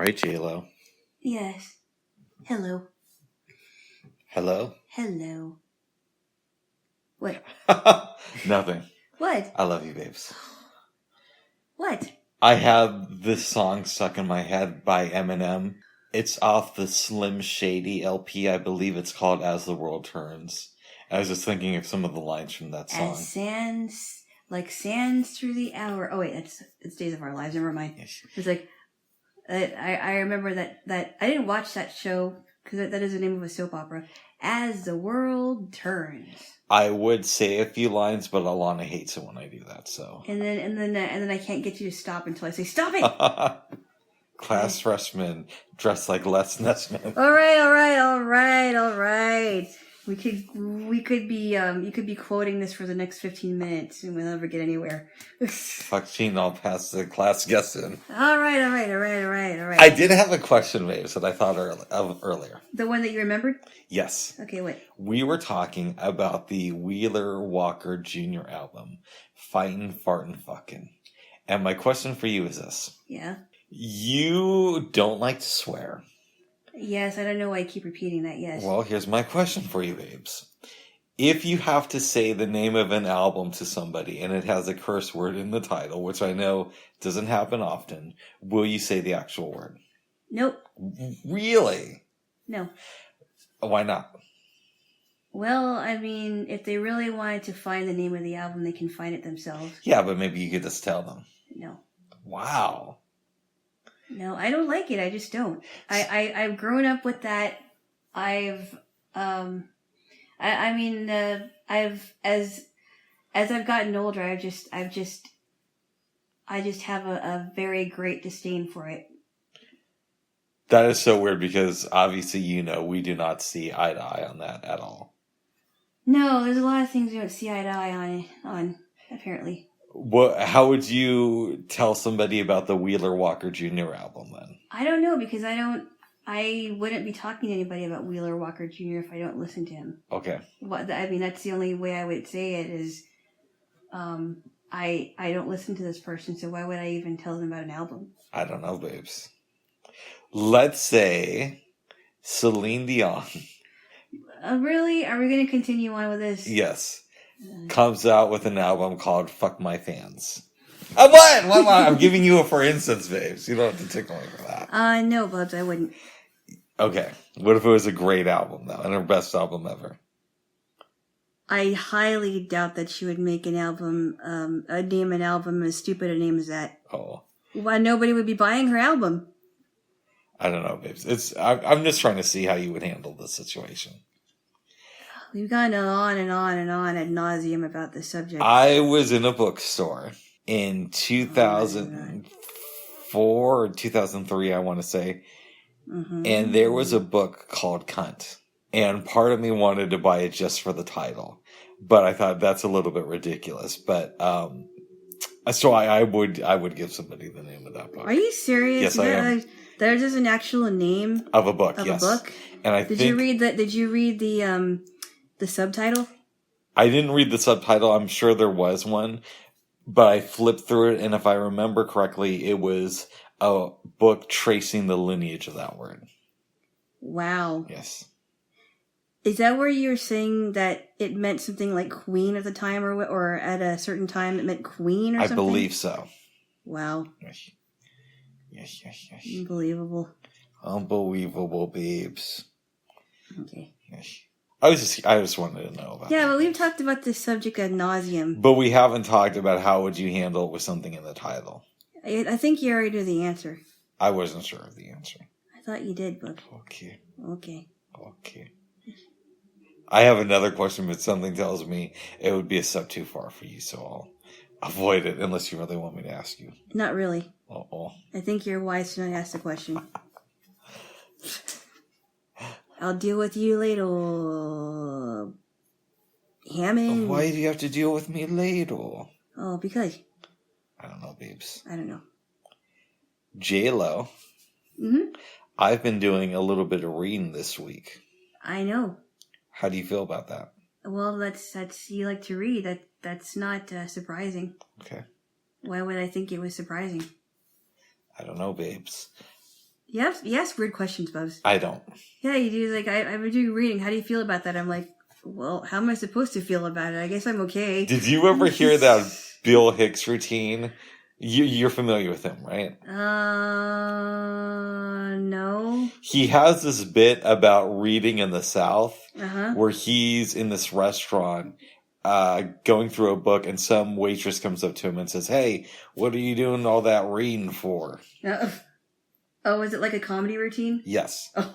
right, Jaylo. Yes. Hello. Hello? Hello. What? Nothing. What? I love you, babes. What? I have this song stuck in my head by Eminem. It's off the Slim Shady LP. I believe it's called As the World Turns. I was just thinking of some of the lines from that song. As sands, like sands through the hour. Oh wait, it's Days of Our Lives. Never mind. Yes. It's like I remember that I didn't watch that show because that is the name of a soap opera. As the World Turns. I would say a few lines, but Alana hates it when I do that. So. And then I can't get you to stop until I say stop it. Class freshman dressed like Les Nessman. All right. We could be you could be quoting this for the next 15 minutes and we'll never get anywhere. Fuck, I'll pass the class guessing. All right. I did have a question, babes, that I thought of earlier. The one that you remembered? Yes. Okay, what? We were talking about the Wheeler Walker Jr. album, Fightin', Fartin', Fucking. And my question for you is this. Yeah? You don't like to swear. Yes, I don't know why I keep repeating that, yes. Well, here's my question for you, babes. If you have to say the name of an album to somebody and it has a curse word in the title, which I know doesn't happen often, will you say the actual word? Nope. Really? No. Why not? Well, I mean, if they really wanted to find the name of the album, they can find it themselves. Yeah, but maybe you could just tell them. No. Wow. No, I don't like it. I just don't. I've grown up with that. I've as I've gotten older, I just have a very great disdain for it. That is so weird because obviously, we do not see eye to eye on that at all. No, there's a lot of things we don't see eye to eye on apparently. How would you tell somebody about the Wheeler Walker Jr. album then? I don't know because I wouldn't be talking to anybody about Wheeler Walker Jr. if I don't listen to him. Okay. That's the only way I would say it is, I don't listen to this person, so why would I even tell them about an album? I don't know, babes. Let's say Celine Dion. Really? Are we going to continue on with this? Yes. Comes out with an album called Fuck My Fans. What? I'm giving you a for instance, babes. You don't have to tickle me for that. No, Bubs, I wouldn't. Okay. What if it was a great album, though, and her best album ever? I highly doubt that she would make an album, name an album as stupid a name as that. Oh. Why nobody would be buying her album? I don't know, babes. I'm just trying to see how you would handle this situation. We've gone on and on and on ad nauseum about this subject. I was in a bookstore in 2004 or 2003, I want to say. Mm-hmm. And there was a book called Cunt. And part of me wanted to buy it just for the title. But I thought that's a little bit ridiculous. But, so I would give somebody the name of that book. Are you serious? Yes, I am. There's just an actual name of a book, of yes. a book? And Did you read the subtitle? I didn't read the subtitle. I'm sure there was one. But I flipped through it, and if I remember correctly, it was a book tracing the lineage of that word. Wow. Yes. Is that where you're saying that it meant something like queen at the time, or at a certain time it meant queen or something? I believe so. Wow. Yes. Unbelievable, babes. Okay. Yes. I just wanted to know about that. Yeah, but we've talked about this subject ad nauseum. But we haven't talked about how would you handle it with something in the title. I think you already knew the answer. I wasn't sure of the answer. I thought you did, but... Okay. I have another question, but something tells me it would be a step too far for you, so I'll avoid it unless you really want me to ask you. Not really. Uh-oh. I think you're wise to not ask the question. I'll deal with you later, Hammond. Why do you have to deal with me later? Oh, because. I don't know, babes. I don't know. Jaylo. Mm-hmm. I've been doing a little bit of reading this week. I know. How do you feel about that? Well, that's you like to read. That's not surprising. Okay. Why would I think it was surprising? I don't know, babes. You ask weird questions, Bubs. I don't. Yeah, you do. Like, I've been doing reading. How do you feel about that? I'm like, well, how am I supposed to feel about it? I guess I'm okay. Did you ever hear that Bill Hicks routine? You're familiar with him, right? No. He has this bit about reading in the South where he's in this restaurant going through a book and some waitress comes up to him and says, "Hey, what are you doing all that reading for?" Oh, is it like a comedy routine? Yes. Oh.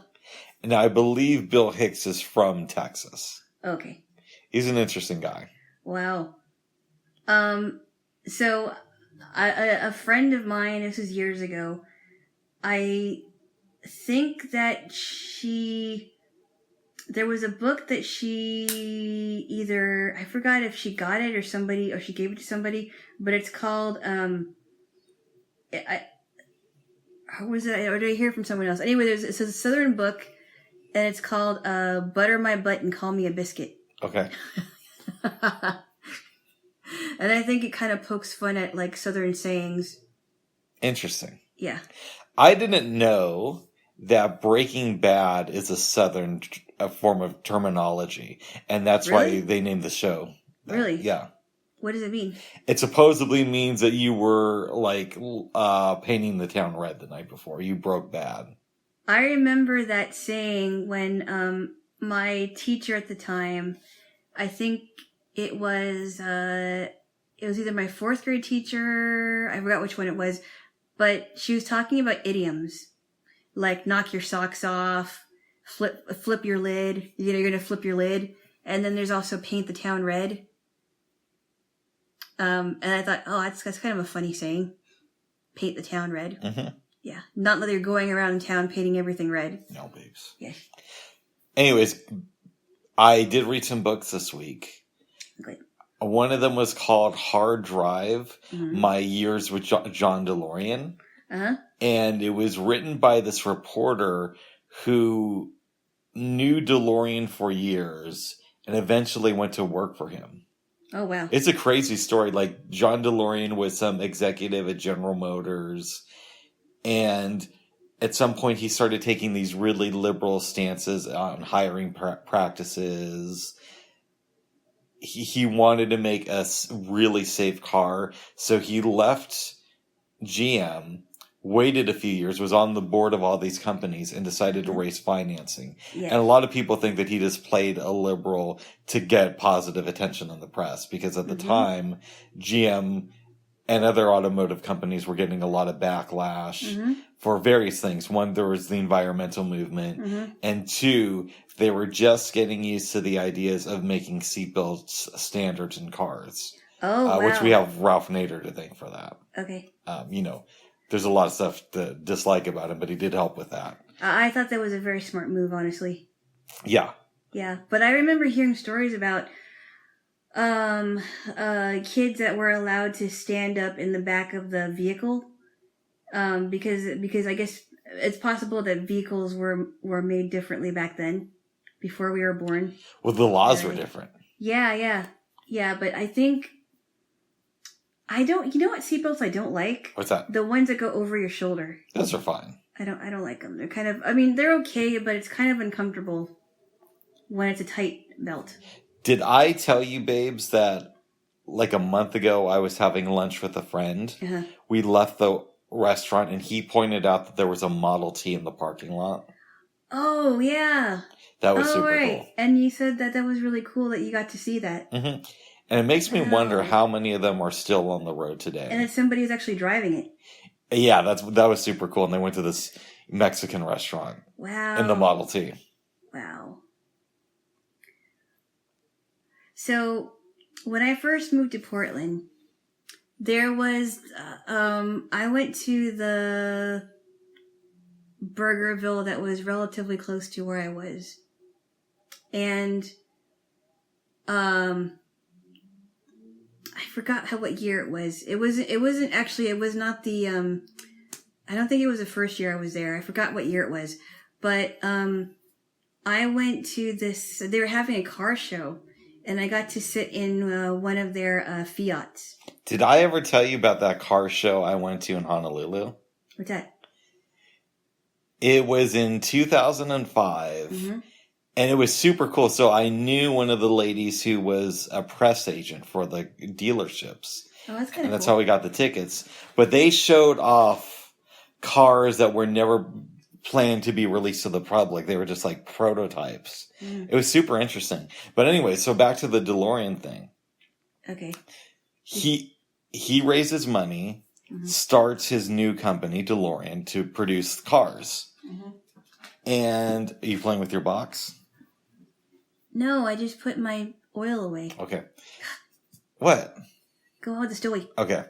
Now, I believe Bill Hicks is from Texas. Okay. He's an interesting guy. Wow. So, a friend of mine, this was years ago, I think that there was a book that she either, I forgot if she got it or she gave it to somebody, but it's called, how was it, or did I hear it from someone else? Anyway, it's a Southern book, and it's called, Butter My Butt and Call Me a Biscuit. Okay. And I think it kind of pokes fun at, like, Southern sayings. Interesting. Yeah. I didn't know that Breaking Bad is a Southern form of terminology, and that's why they named the show that. Really? Yeah. What does it mean? It supposedly means that you were, like, painting the town red the night before. You broke bad. I remember that saying when my teacher at the time, I think it was either my 4th grade teacher, I forgot which one it was, but she was talking about idioms, like knock your socks off, flip your lid, you're going to flip your lid, and then there's also paint the town red. And I thought, oh, that's kind of a funny saying, paint the town red. Mm-hmm. Yeah, not that you're going around town painting everything red. No, babes. Yeah. Anyways, I did read some books this week. Good. One of them was called Hard Drive, My Years with John DeLorean. Uh-huh. And it was written by this reporter who knew DeLorean for years and eventually went to work for him. Oh, wow. It's a crazy story. Like, John DeLorean was some executive at General Motors, and at some point he started taking these really liberal stances on hiring practices. He wanted to make a really safe car, so he left GM, waited a few years, was on the board of all these companies, and decided to raise financing. Yeah. And a lot of people think that he just played a liberal to get positive attention in the press, because at the time, GM and other automotive companies were getting a lot of backlash for various things. One, there was the environmental movement, and two, they were just getting used to the ideas of making seatbelts standards in cars. Oh, wow. Which we have Ralph Nader to thank for that. Okay. There's a lot of stuff to dislike about him, but he did help with that. I thought that was a very smart move, honestly. Yeah. Yeah, but I remember hearing stories about kids that were allowed to stand up in the back of the vehicle, because I guess it's possible that vehicles were made differently back then, before we were born. Well, the laws were different. Yeah, but I think you know what seatbelts I don't like? What's that? The ones that go over your shoulder. Those are fine. I don't like them. They're kind of, I mean, they're okay, but it's kind of uncomfortable when it's a tight belt. Did I tell you, babes, that like a month ago I was having lunch with a friend? Uh-huh. We left the restaurant and he pointed out that there was a Model T in the parking lot. Oh, yeah. That was super cool. And you said that was really cool that you got to see that. Mm-hmm. And it makes me wonder how many of them are still on the road today. And that somebody is actually driving it. Yeah, that was super cool. And they went to this Mexican restaurant. Wow. In the Model T. Wow. So, when I first moved to Portland, there was, I went to the Burgerville that was relatively close to where I was. And, I forgot what year it was. It was not the, I don't think it was the first year I was there. I forgot what year it was. But, I went to this, they were having a car show, and I got to sit in one of their Fiats. Did I ever tell you about that car show I went to in Honolulu? What's that? It was in 2005. Mm-hmm. And it was super cool. So I knew one of the ladies who was a press agent for the dealerships. Oh, that's kind of cool. And that's how we got the tickets. But they showed off cars that were never planned to be released to the public. They were just like prototypes. It was super interesting. But anyway, so back to the DeLorean thing. Okay. He raises money, starts his new company, DeLorean, to produce cars. Mm-hmm. And are you playing with your box? No, I just put my oil away. Okay. What? Go on with the story. Okay.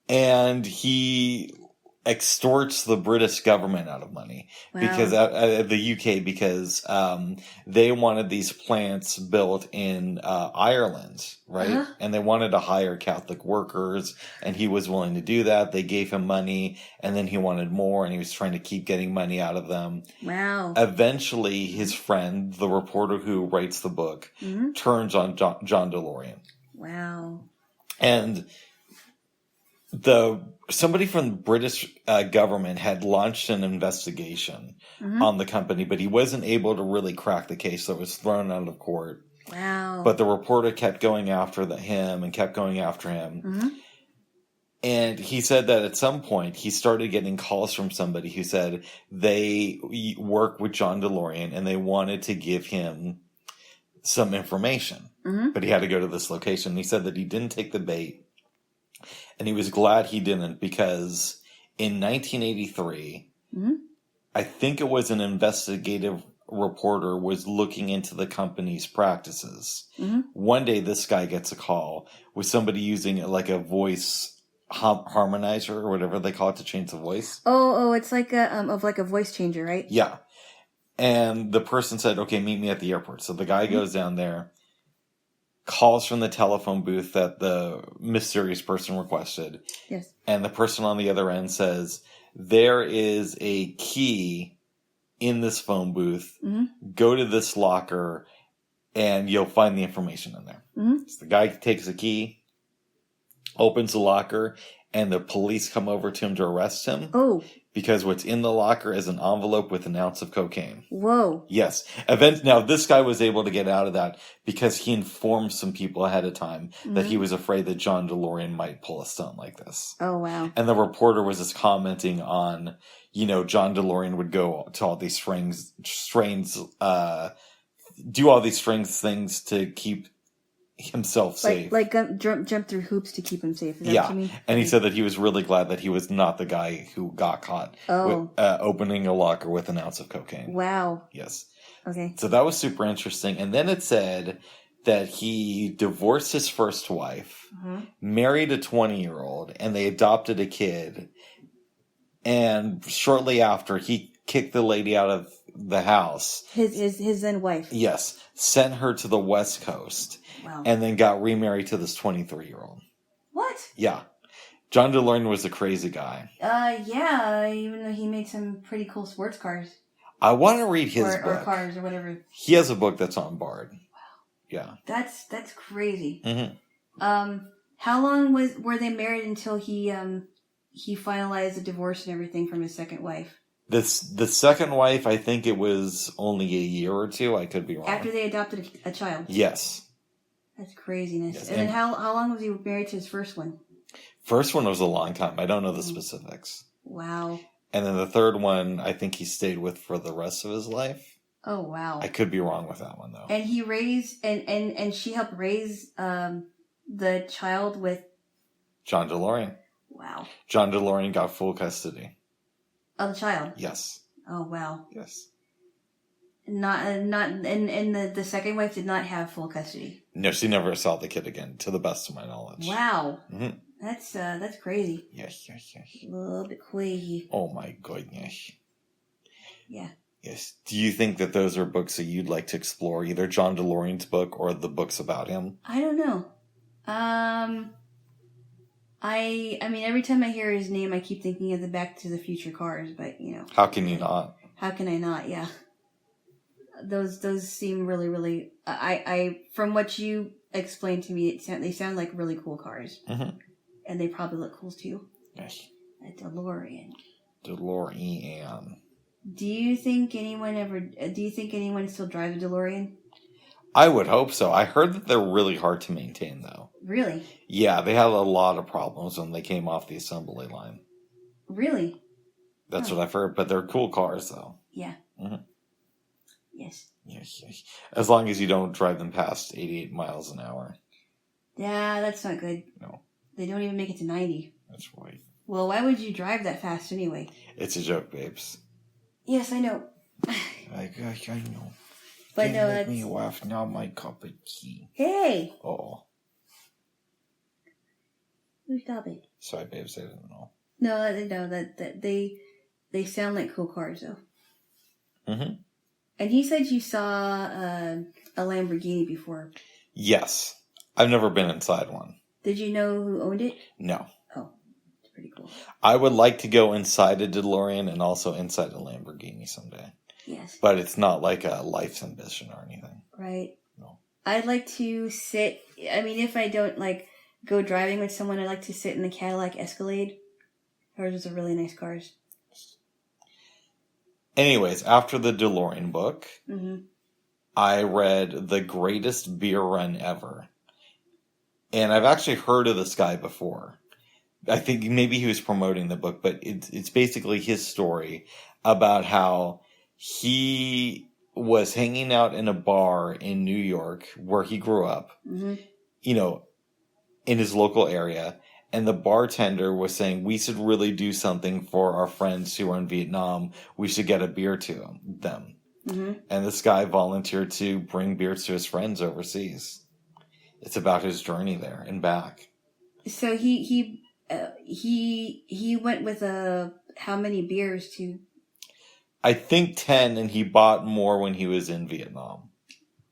And he extorts the British government out of money because the UK because they wanted these plants built in Ireland, right? Uh-huh. And they wanted to hire Catholic workers, and he was willing to do that. They gave him money, and then he wanted more, and he was trying to keep getting money out of them. Wow. Eventually, his friend, the reporter who writes the book, turns on John DeLorean. Wow. And somebody from the British government had launched an investigation on the company, but he wasn't able to really crack the case, so it was thrown out of court. Wow. But the reporter kept going after him and kept going after him. Mm-hmm. And he said that at some point he started getting calls from somebody who said they work with John DeLorean and they wanted to give him some information. Mm-hmm. But he had to go to this location. He said that he didn't take the bait. And he was glad he didn't because in 1983, I think it was an investigative reporter was looking into the company's practices. Mm-hmm. One day, this guy gets a call with somebody using like a voice harmonizer or whatever they call it to change the voice. Oh, it's like a voice changer, right? Yeah. And the person said, "Okay, meet me at the airport." So the guy goes down there. Calls from the telephone booth that the mysterious person requested. Yes. And the person on the other end says, there is a key in this phone booth. Mm-hmm. Go to this locker and you'll find the information in there. Mm-hmm. So the guy takes the key, opens the locker, and the police come over to him to arrest him. Oh. Because what's in the locker is an envelope with an ounce of cocaine. Whoa. Yes. Now, this guy was able to get out of that because he informed some people ahead of time that he was afraid that John DeLorean might pull a stunt like this. Oh, wow. And the reporter was just commenting on, John DeLorean would go to all these do all these strange things to keep himself safe. Like jump through hoops to keep him safe. Is that what you mean? And he said that he was really glad that he was not the guy who got caught with, opening a locker with an ounce of cocaine. Wow. Yes. Okay. So that was super interesting. And then it said that he divorced his first wife, married a 20-year-old, and they adopted a kid. And shortly after, he kicked the lady out of the house. His then wife. Yes. Sent her to the West Coast. Wow. And then got remarried to this 23-year-old. What? Yeah. John DeLorean was a crazy guy. Yeah, even though he made some pretty cool sports cars. I want to read his book. Or cars or whatever. He has a book that's on Bard. Wow. Yeah. That's crazy. Mm-hmm. How long were they married until he finalized the divorce and everything from his second wife? The second wife, I think it was only a year or two. I could be wrong. After they adopted a child? Yes. That's craziness. Yes. And then how long was he married to his first one? First one was a long time. I don't know the specifics. Wow. And then the third one, I think he stayed with for the rest of his life. Oh, wow. I could be wrong with that one, though. And he raised, and she helped raise the child with... John DeLorean. Wow. John DeLorean got full custody. Of the child? Yes. Oh, wow. Yes. And the second wife did not have full custody. No, she never saw the kid again, to the best of my knowledge. Wow. Mm-hmm. That's crazy. Yes. A little bit crazy. Oh my goodness. Yeah. Yes. Do you think that those are books that you'd like to explore, either John DeLorean's book or the books about him? I don't know. I mean, every time I hear his name, I keep thinking of the Back to the Future cars, but How can you not? How can I not? Yeah. Those seem really, really. I from what you explained to me, they sound like really cool cars, and they probably look cool too. Yes. A DeLorean. DeLorean. Do you think anyone still drives a DeLorean? I would hope so. I heard that they're really hard to maintain, though. Really? Yeah, they had a lot of problems when they came off the assembly line. Really? That's what I've heard, but they're cool cars, though. Yeah. Mm-hmm. Yes. Yes. As long as you don't drive them past 88 miles an hour. Yeah, that's not good. No. They don't even make it to 90. That's right. Well, why would you drive that fast anyway? It's a joke, babes. Yes, I know. I know. But Can't no, make that's... me laugh, not my cup of tea. Hey! Oh. Stop it. Sorry, babes, I didn't know. No, that they sound like cool cars, though. Mm-hmm. And he said you saw a Lamborghini before. Yes. I've never been inside one. Did you know who owned it? No. Oh, it's pretty cool. I would like to go inside a DeLorean and also inside a Lamborghini someday. Yes. But it's not like a life's ambition or anything. Right. No. I'd like to sit... I mean, if I don't, go driving with someone, I'd like to sit in the Cadillac Escalade. Those are really nice cars. Anyways, after the DeLorean book, Mm-hmm. I read The Greatest Beer Run Ever. And I've actually heard of this guy before. I think maybe he was promoting the book, but it's basically his story about how he was hanging out in a bar in New York where he grew up, Mm-hmm. In his local area. And the bartender was saying, we should really do something for our friends who are in Vietnam. We should get a beer to them. Mm-hmm. And this guy volunteered to bring beers to his friends overseas. It's about his journey there and back. So he went with how many beers to? I think 10, and he bought more when he was in Vietnam.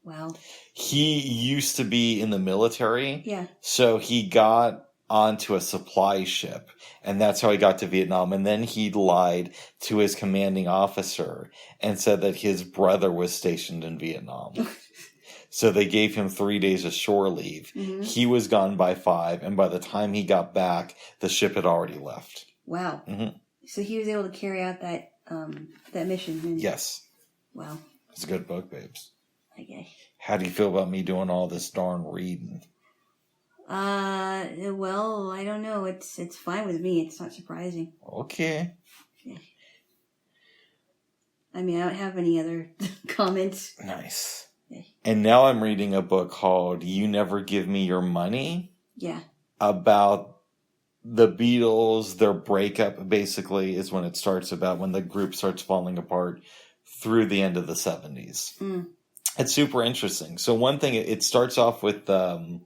Wow. He used to be in the military. Yeah. So he got onto a supply ship, and that's how he got to Vietnam. And then he lied to his commanding officer and said that his brother was stationed in Vietnam. So they gave him 3 days of shore leave. Mm-hmm. He was gone by 5, and by the time he got back, the ship had already left. Wow. Mm-hmm. So he was able to carry out that mission. And... Yes. Wow. It's a good book, babes. I guess. How do you feel about me doing all this darn reading? Well, I don't know. It's fine with me. It's not surprising. Okay. Yeah. I mean, I don't have any other comments. Nice. Yeah. And now I'm reading a book called You Never Give Me Your Money. Yeah. About the Beatles, their breakup, basically, is when it starts, about when the group starts falling apart through the end of the 70s. Mm. It's super interesting. So one thing, it starts off with a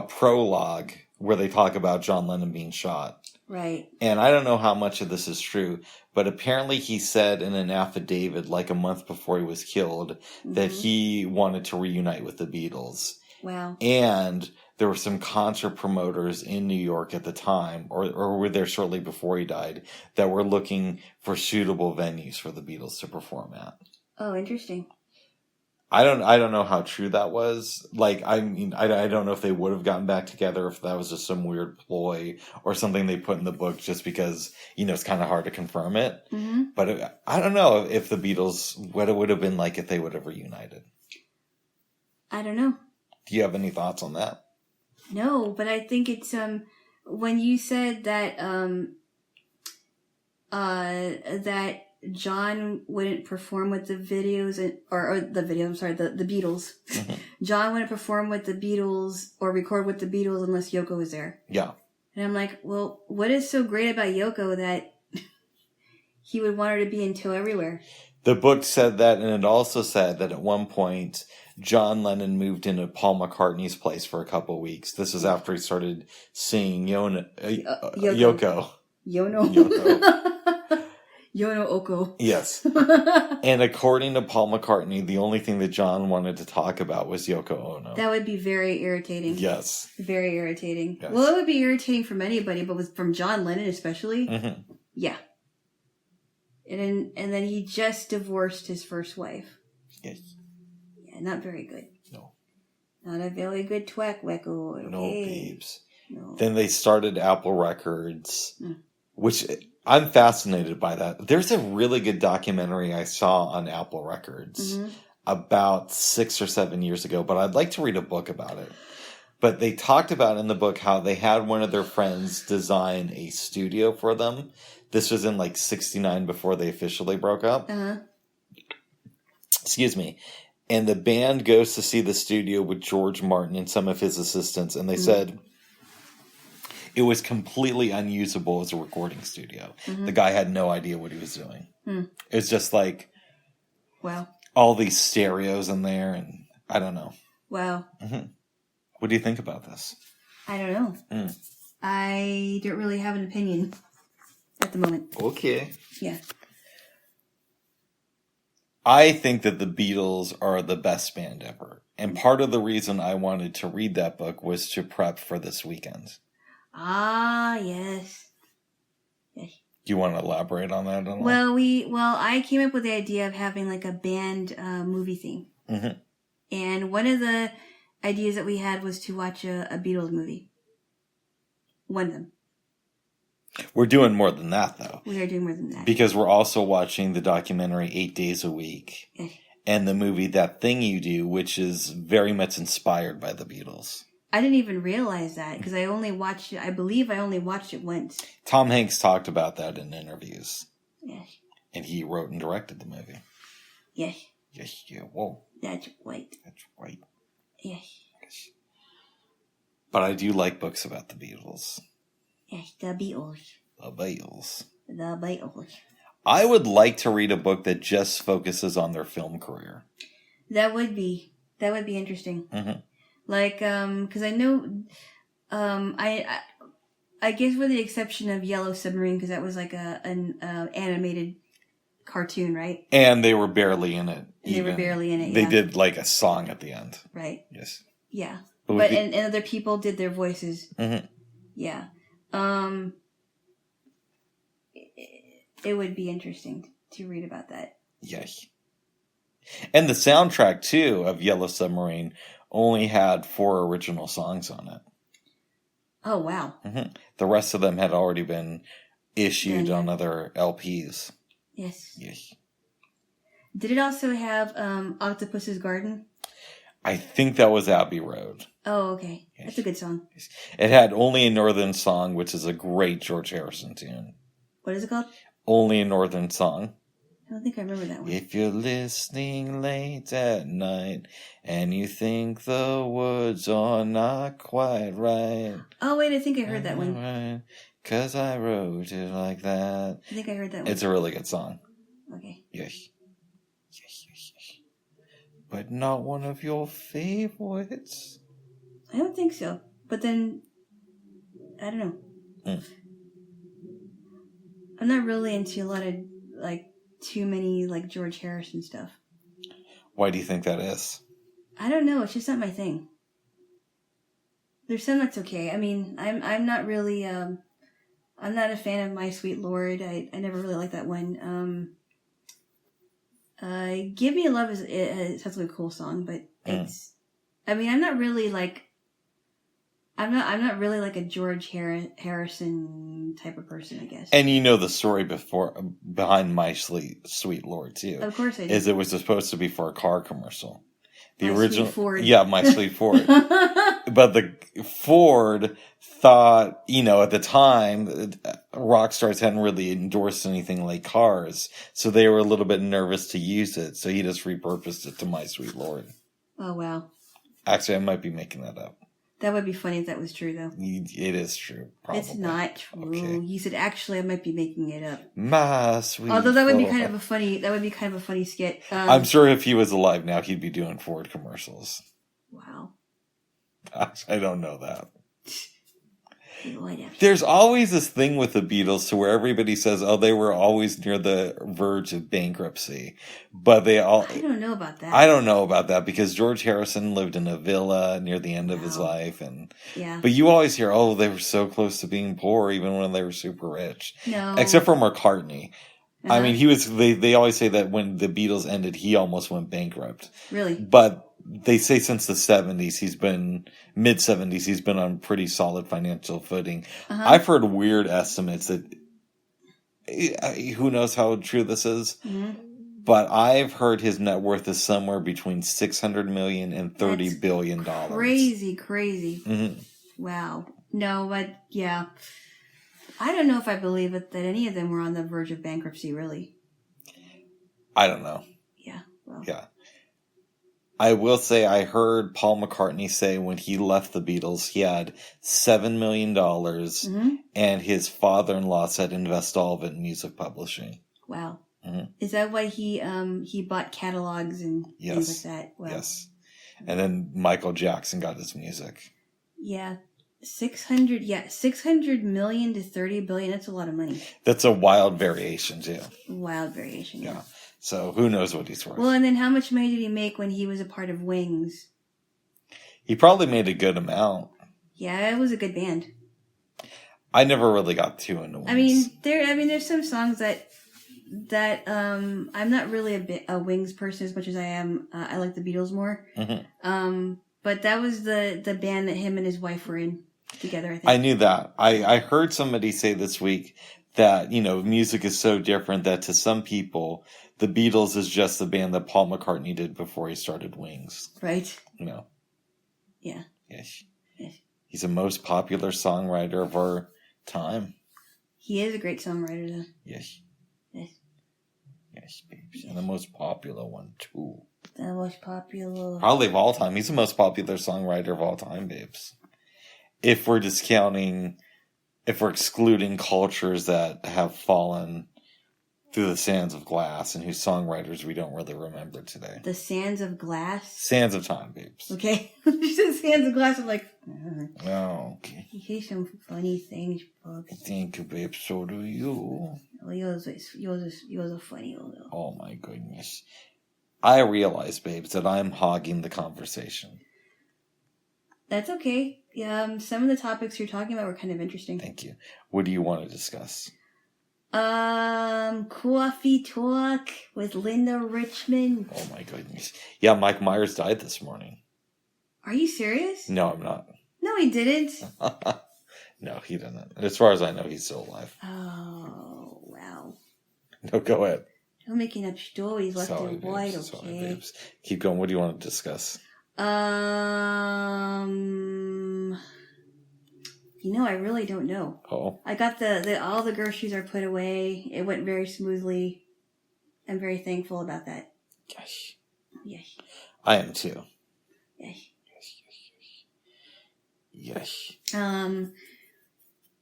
prologue where they talk about John Lennon being shot. Right. And I don't know how much of this is true, but apparently he said in an affidavit like a month before he was killed that he wanted to reunite with the Beatles. Wow. And there were some concert promoters in New York at the time, or were there shortly before he died, that were looking for suitable venues for the Beatles to perform at. Oh, interesting. I don't know how true that was. Like, I mean, I don't know if they would have gotten back together, if that was just some weird ploy or something they put in the book just because, it's kind of hard to confirm it. Mm-hmm. But I don't know if the Beatles, what it would have been like if they would have reunited. I don't know. Do you have any thoughts on that? No, but I think it's, when you said that, that John wouldn't perform with the videos the Beatles. Mm-hmm. John wouldn't perform with the Beatles or record with the Beatles unless Yoko was there. Yeah. And I'm like, well, what is so great about Yoko that he would want her to be in tow everywhere? The book said that, and it also said that at one point, John Lennon moved into Paul McCartney's place for a couple of weeks. This was after he started seeing Yoko. Yoko. Yono Oko. Yes. And according to Paul McCartney, the only thing that John wanted to talk about was Yoko Ono. That would be very irritating. Yes. Very irritating. Yes. Well, it would be irritating from anybody, but from John Lennon especially. Mm-hmm. Yeah. And then he just divorced his first wife. Yes. Yeah, not very good. No. Not a very good twack wacko. Okay. No, babes. No. Then they started Apple Records, which I'm fascinated by that. There's a really good documentary I saw on Apple Records about 6 or 7 years ago, but I'd like to read a book about it. But they talked about in the book how they had one of their friends design a studio for them. This was in like 1969 before they officially broke up. Excuse me. And the band goes to see the studio with George Martin and some of his assistants, and they said it was completely unusable as a recording studio. The guy had no idea what he was doing. It was just like all these stereos in there, and I don't know. Wow. What do you think about this? I don't know. I don't really have an opinion at the moment. Okay. Yeah. I think that the Beatles are the best band ever. And part of the reason I wanted to read that book was to prep for this weekend. Ah, yes. Do you want to elaborate on that? Well, I came up with the idea of having like a band movie theme. And one of the ideas that we had was to watch a Beatles movie. One of them. We're doing more than that, though. We are doing more than that. Because we're also watching the documentary 8 Days a Week. And the movie That Thing You Do, which is very much inspired by the Beatles. I didn't even realize that because I only watched it. I believe I only watched it once. Tom Hanks talked about that in interviews. Yes. And he wrote and directed the movie. Yes. Yes, yeah, whoa. That's right. That's right. Yes. But I do like books about the Beatles. Yes, the Beatles. The Beatles. The Beatles. I would like to read a book that just focuses on their film career. That would be interesting. Like, because I know, I guess with the exception of Yellow Submarine, because that was like an animated cartoon, right? And they were barely in it. They were barely in it. They did like a song at the end. Right. Yes. Yeah. But and other people did their voices. Yeah. It would be interesting to read about that. Yes. And the soundtrack, too, of Yellow Submarine only had 4 original songs on it. Oh, wow. The rest of them had already been issued on other LPs. Yes. Yes. Did it also have Octopus's Garden? I think that was Abbey Road. Oh, okay. Yes. That's a good song. Yes. It had Only a Northern Song, which is a great George Harrison tune. What is it called? Only a Northern Song. I don't think I remember that one. If you're listening late at night and you think the words are not quite right. Oh, wait, I think I heard that one. Right, 'cause I wrote it like that. I think I heard that one. It's a really good song. Okay. Yes. But not one of your favorites? I don't think so. But then, I don't know. I'm not really into a lot of, like, too many, like, George Harrison stuff. Why do you think that is? I don't know. It's just not my thing. There's some that's okay. I mean, I'm not really, I'm not a fan of My Sweet Lord. I never really liked that one. Give Me a Love it sounds like a cool song, but it's, I mean, I'm not really like a George Harrison type of person, I guess. And you know the story behind My Sweet Lord too. Of course I do. Is it was supposed to be for a car commercial. The My original Sweet Ford. Yeah, My Sweet Ford. But the Ford thought, at the time, rock stars hadn't really endorsed anything like cars, so they were a little bit nervous to use it, so he just repurposed it to My Sweet Lord. Oh, wow. Actually, I might be making that up. That would be funny if that was true, though. It is true, probably. It's not true. Okay. He said, actually, I might be making it up. My Sweet Although that would be Ford. kind of a funny skit. I'm sure if he was alive now, he'd be doing Ford commercials. Wow. I don't know that. Whatever. There's always this thing with the Beatles to where everybody says, oh, they were always near the verge of bankruptcy. But they all... I don't know about that. I don't know about that because George Harrison lived in a villa near the end of his life. Yeah. But you always hear, oh, they were so close to being poor even when they were super rich. No. Except for McCartney. I mean, they always say that when the Beatles ended, he almost went bankrupt. Really? But they say since the 70s, mid-70s, he's been on pretty solid financial footing. I've heard weird estimates that who knows how true this is, but I've heard his net worth is somewhere between $600 million and $30 billion. Crazy. Mm-hmm. Wow. No, but yeah. I don't know if I believe it that any of them were on the verge of bankruptcy, really. I don't know. Yeah. Well. Yeah. I will say I heard Paul McCartney say when he left the Beatles, he had $7 million, and his father-in-law said invest all of it in music publishing. Wow. Mm-hmm. Is that why he bought catalogs and things like that? Wow. Yes. And then Michael Jackson got his music. Yeah. 600 million to 30 billion. That's a lot of money. That's a wild variation, too. Wild variation, yeah. So who knows what he's worth. Well, and then how much money did he make when he was a part of Wings? He probably made a good amount. Yeah, it was a good band. I never really got too into Wings. I mean, there's some songs that I'm not really a Wings person as much as I am. I like the Beatles more. Mm-hmm. But that was the band that him and his wife were in together, I think. I knew that. I heard somebody say this week that, music is so different that to some people, the Beatles is just the band that Paul McCartney did before he started Wings. Right. Yeah. Yes. He's the most popular songwriter of our time. He is a great songwriter, though. Yes, babes. And the most popular one, too. The most popular. Probably of all time. He's the most popular songwriter of all time, babes. If we're excluding cultures that have fallen through the sands of glass and whose songwriters we don't really remember today. The sands of glass? Sands of time, babes. Okay. You said sands of glass. I'm like, oh, okay. You say some funny things, Book. Thank you, babe. So do you. Well, yours are funny, although. Oh, my goodness. I realize, babes, that I'm hogging the conversation. That's okay. Yeah, some of the topics you're talking about were kind of interesting. Thank you. What do you want to discuss? Coffee talk with Linda Richmond. Oh my goodness. Yeah, Mike Myers died this morning. Are you serious? No, I'm not. No, he didn't. No, he didn't. As far as I know, he's still alive. Oh, wow. No, go ahead. You're making up stories left and right, okay? Sorry, babes. Keep going. What do you want to discuss? I really don't know. Oh. I got all the groceries are put away. It went very smoothly. I'm very thankful about that. Yes. I am too. Yes.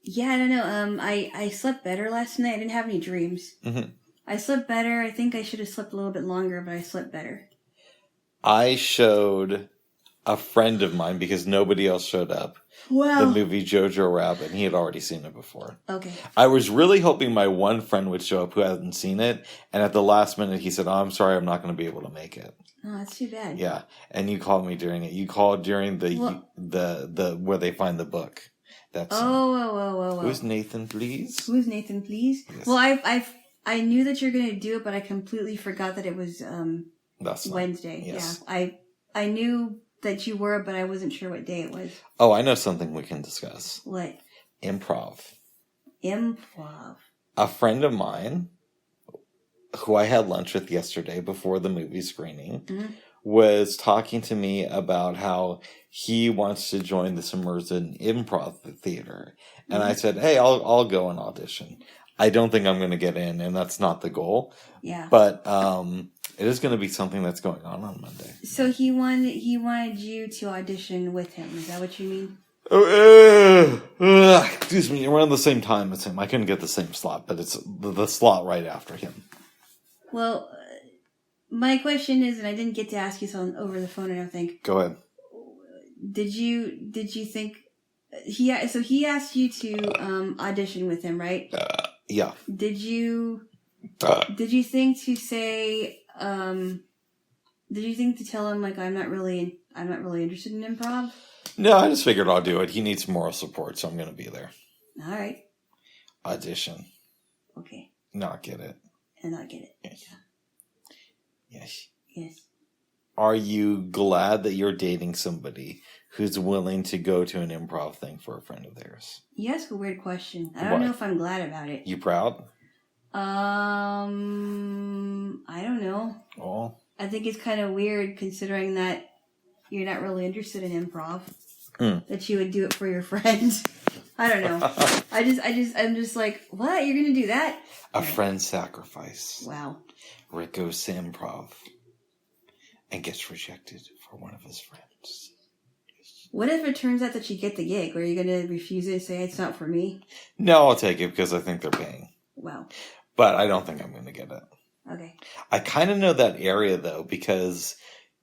Yeah, I don't know. I slept better last night. I didn't have any dreams. Mm-hmm. I slept better. I think I should have slept a little bit longer, but I slept better. I showed a friend of mine, because nobody else showed up, the movie Jojo Rabbit, and he had already seen it before. Okay. I was really hoping my one friend would show up who hadn't seen it, and at the last minute he said, "Oh, I'm sorry, I'm not going to be able to make it." Oh, that's too bad. Yeah, and you called me during it. You called during the where they find the book. That's Oh. Who's Nathan, please? Who's Nathan, please? Yes. Well, I knew that you're going to do it, but I completely forgot that it was Wednesday. Yes. Yeah, I knew that you were, but I wasn't sure what day it was. Oh, I know something we can discuss. What? Improv. A friend of mine, who I had lunch with yesterday before the movie screening, was talking to me about how he wants to join this immersive improv theater. And I said, hey, I'll go and audition. I don't think I'm going to get in, and that's not the goal. Yeah. But it is going to be something that's going on Monday. So he wanted you to audition with him. Is that what you mean? Excuse me. Around the same time as him. I couldn't get the same slot, but it's the slot right after him. Well, my question is, and I didn't get to ask you so over the phone, I don't think. Go ahead. Did you think he asked you to audition with him, right? Yeah. Did you think to say did you think to tell him like I'm not really interested in improv? No, I just figured I'll do it. He needs moral support, so I'm going to be there. All right. Audition. Okay. Not get it. And not get it. Yes. Yes. Are you glad that you're dating somebody who's willing to go to an improv thing for a friend of theirs? You ask a weird question. I don't know if I'm glad about it. You proud? I don't know. Oh. I think it's kind of weird considering that you're not really interested in improv. That you would do it for your friends. I don't know. I'm just like, what? You're gonna do that? A friend sacrifice. Wow. Rick goes to improv and gets rejected for one of his friends. What if it turns out that you get the gig? Are you gonna refuse it and say it's not for me? No, I'll take it because I think they're paying. Wow. But I don't think I'm gonna get it. Okay. I kind of know that area though because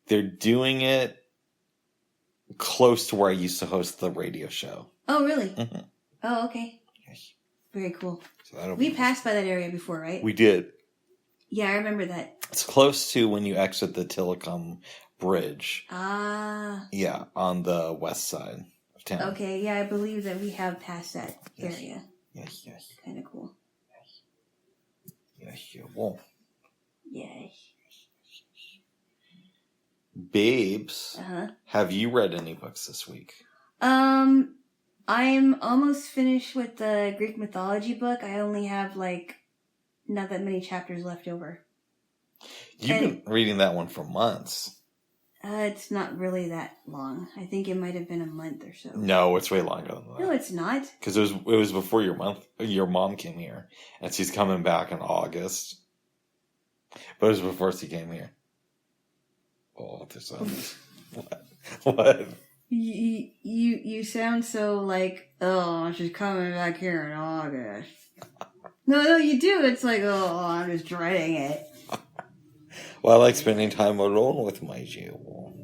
they're doing it close to where I used to host the radio show. Oh, really? Mm-hmm. Oh, okay. Yes. Very cool. So we passed by that area before, right? We did. Yeah, I remember that. It's close to when you exit the Telecom Bridge. Ah. Yeah, on the west side of town. Okay, yeah, I believe that we have passed that area. Yes. Kind of cool. Yes, you won't. Yes. Babes, have you read any books this week? I'm almost finished with the Greek mythology book. I only have not that many chapters left over. You've been reading that one for months. It's not really that long. I think it might have been a month or so. No, it's way longer than that. No, it's not. Because it was before your mom came here, and she's coming back in August. But it was before she came here. Oh, this what? You sound so like, oh, she's coming back here in August. No, you do. It's like, oh, I'm just dreading it. Well, I like spending time alone with my Jaylo.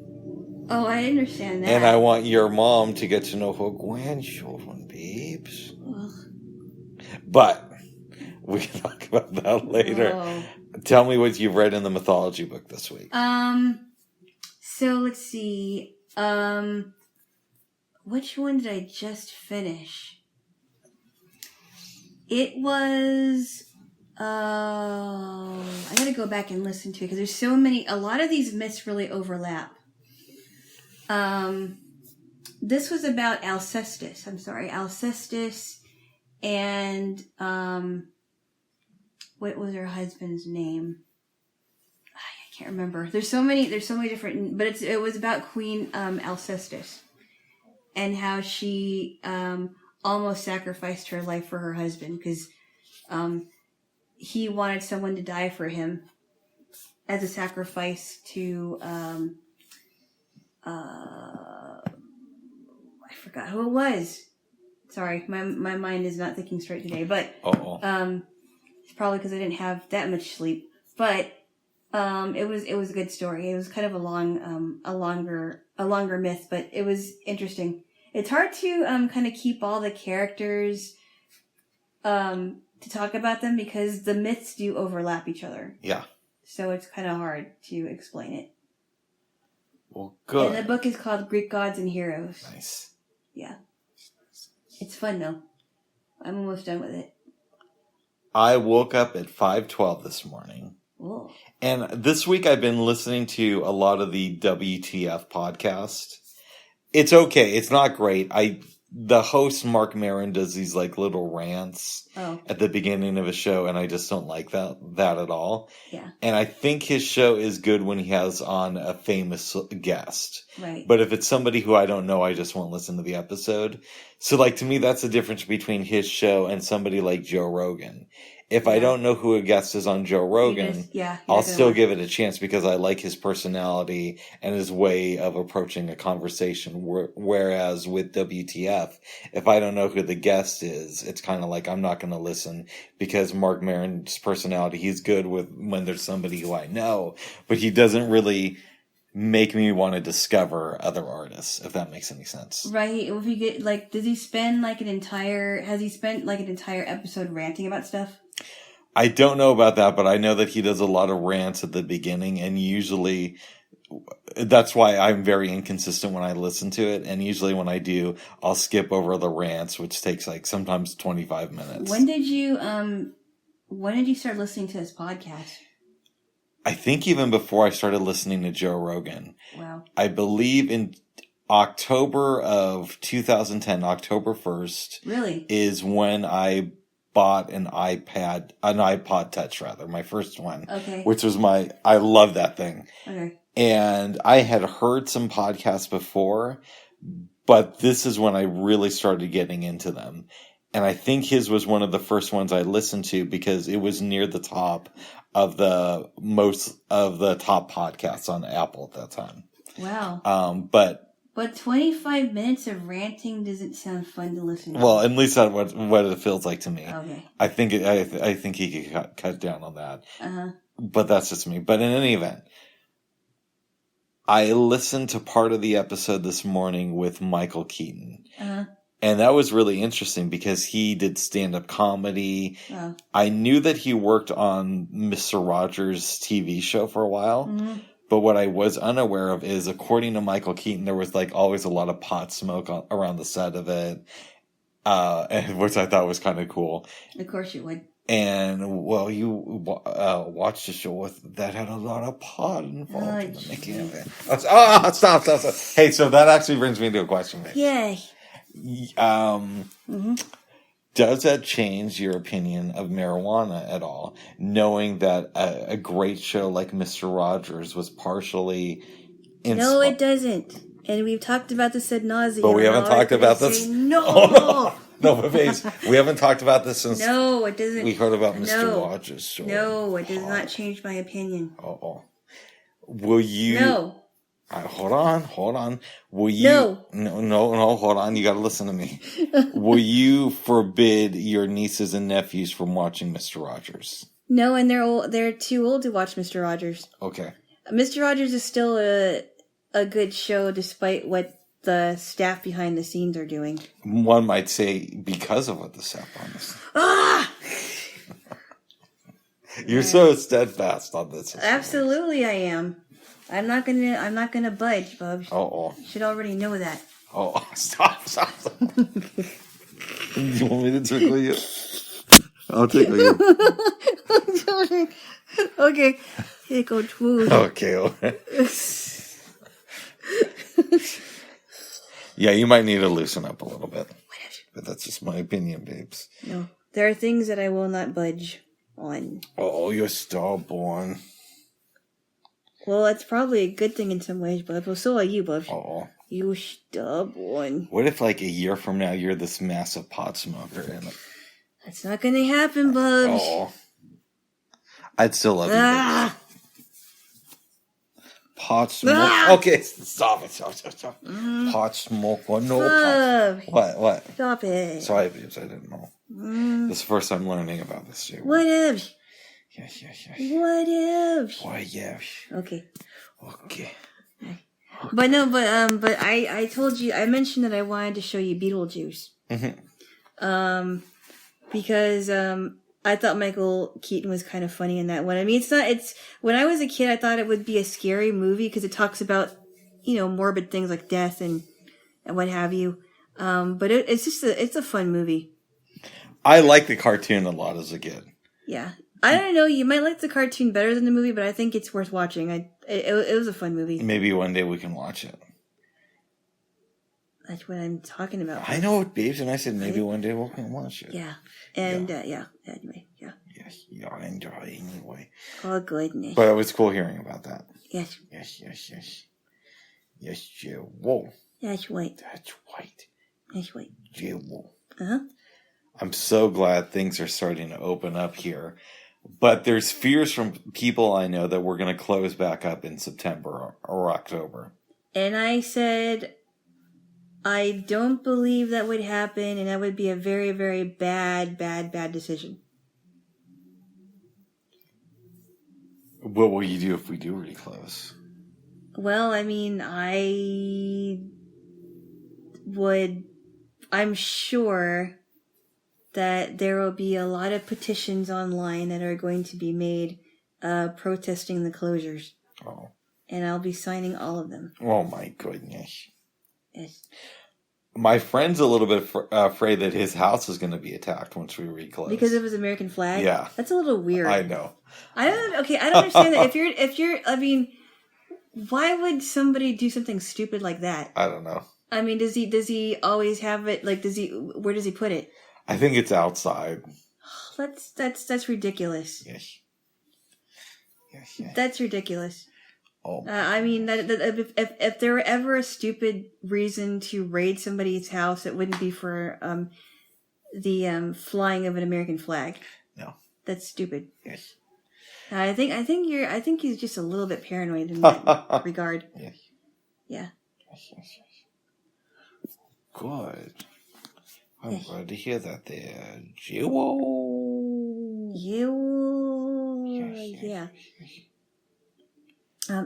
Oh, I understand that. And I want your mom to get to know her grandchildren, babes. Ugh. But we can talk about that later. Oh. Tell me what you've read in the mythology book this week. So let's see. Which one did I just finish? It was, I gotta go back and listen to it because there's so many, a lot of these myths really overlap. This was about Alcestis. Alcestis and, what was her husband's name? I can't remember. There's so many different, but it was about Queen Alcestis and how she almost sacrificed her life for her husband because he wanted someone to die for him as a sacrifice to I forgot who it was. Sorry, my mind is not thinking straight today, but it's probably because I didn't have that much sleep. But it was a good story. It was kind of a longer myth, but it was interesting. It's hard to kind of keep all the characters to talk about them because the myths do overlap each other. Yeah. So it's kind of hard to explain it. Well, good. And the book is called Greek Gods and Heroes. Nice. Yeah. It's fun though. I'm almost done with it. I woke up at 5:12 this morning. Whoa. And this week I've been listening to a lot of the WTF podcast. It's okay. It's not great. The host, Mark Maron, does these little rants at the beginning of a show, and I just don't like that at all. Yeah. And I think his show is good when he has on a famous guest. Right. But if it's somebody who I don't know, I just won't listen to the episode. So to me, that's the difference between his show and somebody like Joe Rogan. If I don't know who a guest is on Joe Rogan, I'll still give it a chance because I like his personality and his way of approaching a conversation. Whereas with WTF, if I don't know who the guest is, it's kind of like I'm not going to listen because Mark Maron's personality, he's good when there's somebody who I know, but he doesn't really make me want to discover other artists, if that makes any sense. Right. If you get has he spent an entire episode ranting about stuff? I don't know about that, but I know that he does a lot of rants at the beginning, and usually that's why I'm very inconsistent when I listen to it. And usually when I do, I'll skip over the rants, which takes sometimes 25 minutes. When did you start listening to this podcast? I think even before I started listening to Joe Rogan. Wow. I believe in October of 2010, October 1st. Really? Is when I bought an iPod Touch rather, my first one. Okay. Which was I love that thing. Okay. And I had heard some podcasts before, but this is when I really started getting into them. And I think his was one of the first ones I listened to because it was near the top of the top podcasts on Apple at that time. Wow. But 25 minutes of ranting doesn't sound fun to listen to. Well, at least that's what it feels like to me. Okay. I think he could cut down on that. Uh-huh. But that's just me. But in any event, I listened to part of the episode this morning with Michael Keaton. Uh-huh. And that was really interesting because he did stand-up comedy. Oh. I knew that he worked on Mr. Rogers' TV show for a while. Mm-hmm. But what I was unaware of is, according to Michael Keaton, there was always a lot of pot smoke around the set of it, which I thought was kind of cool. Of course you would. And, well, you watched a show that had a lot of pot involved in the making of it. Oh, stop. Hey, so that actually brings me to a question. Yay. Mm-hmm. Does that change your opinion of marijuana at all? Knowing that a great show like Mr. Rogers was partially... No, it doesn't. And we've talked about this ad nauseum. But we haven't talked about this... No! Oh, no, but babes, we haven't talked about this since... No, it doesn't... We heard about Mr. Rogers. So no, it does not change my opinion. Uh-oh. Will you... No. Hold on. Will you... No, hold on. You gotta listen to me. Will you forbid your nieces and nephews from watching Mr. Rogers? No, and they're too old to watch Mr. Rogers. Okay. Mr. Rogers is still a good show despite what the staff behind the scenes are doing. One might say because of what the staff behind the scenes... Ah! You're so steadfast on this. Absolutely I am. I'm not gonna budge, Bubs. Oh. You should already know that. Oh, stop. You want me to tickle you? I'll tickle you. Okay. Tickle food. Okay. Yeah, you might need to loosen up a little bit. But that's just my opinion, babes. No. There are things that I will not budge on. Oh, you're stubborn. Well, that's probably a good thing in some ways, Bub. Well, so are you, Bub. Oh. You stubborn. What if, a year from now, you're this massive pot smoker? That's not gonna happen, Bubs. Oh. I'd still love you. Pot smoke. Okay, stop it. Mm-hmm. Pot smoke. What? No pot. What? Stop it. Sorry, babes. I didn't know. This is the first time learning about this, too. What if? Yes. What if? Why, yes. Okay. But I told you, I mentioned that I wanted to show you Beetlejuice. Mm-hmm. Because, I thought Michael Keaton was kind of funny in that one. I mean, when I was a kid, I thought it would be a scary movie because it talks about, morbid things like death and what have you. But it's a fun movie. I liked the cartoon a lot as a kid. Yeah. I don't know. You might like the cartoon better than the movie, but I think it's worth watching. It was a fun movie. Maybe one day we can watch it. That's what I'm talking about. I know, babes, and I said maybe one day we can watch it. Yeah. And, anyway, yeah. Yes, I enjoy anyway. Oh, goodness. But it was cool hearing about that. Yes. Yes, Jaylo. That's right. That's right. Jaylo. Uh-huh. I'm so glad things are starting to open up here. But there's fears from people I know that we're going to close back up in September or October. And I said, I don't believe that would happen, and that would be a very, very bad decision. What will you do if we do reclose? Well, I mean, I'm sure that there will be a lot of petitions online that are going to be made protesting the closures. Oh. And I'll be signing all of them. Oh, my goodness. Yes. My friend's a little bit afraid that his house is going to be attacked once we reclose. Because of his American flag? Yeah. That's a little weird. I know. I don't understand that. If you're, I mean, why would somebody do something stupid like that? I don't know. I mean, does he always have it? Where does he put it? I think it's outside. That's ridiculous. Yes. That's ridiculous. Oh. I mean, if there were ever a stupid reason to raid somebody's house, it wouldn't be for the flying of an American flag. No. That's stupid. Yes. I think he's just a little bit paranoid in that regard. Yes. Yeah. Yes. Good. I'm glad to hear that there. Jaylo. Yeah.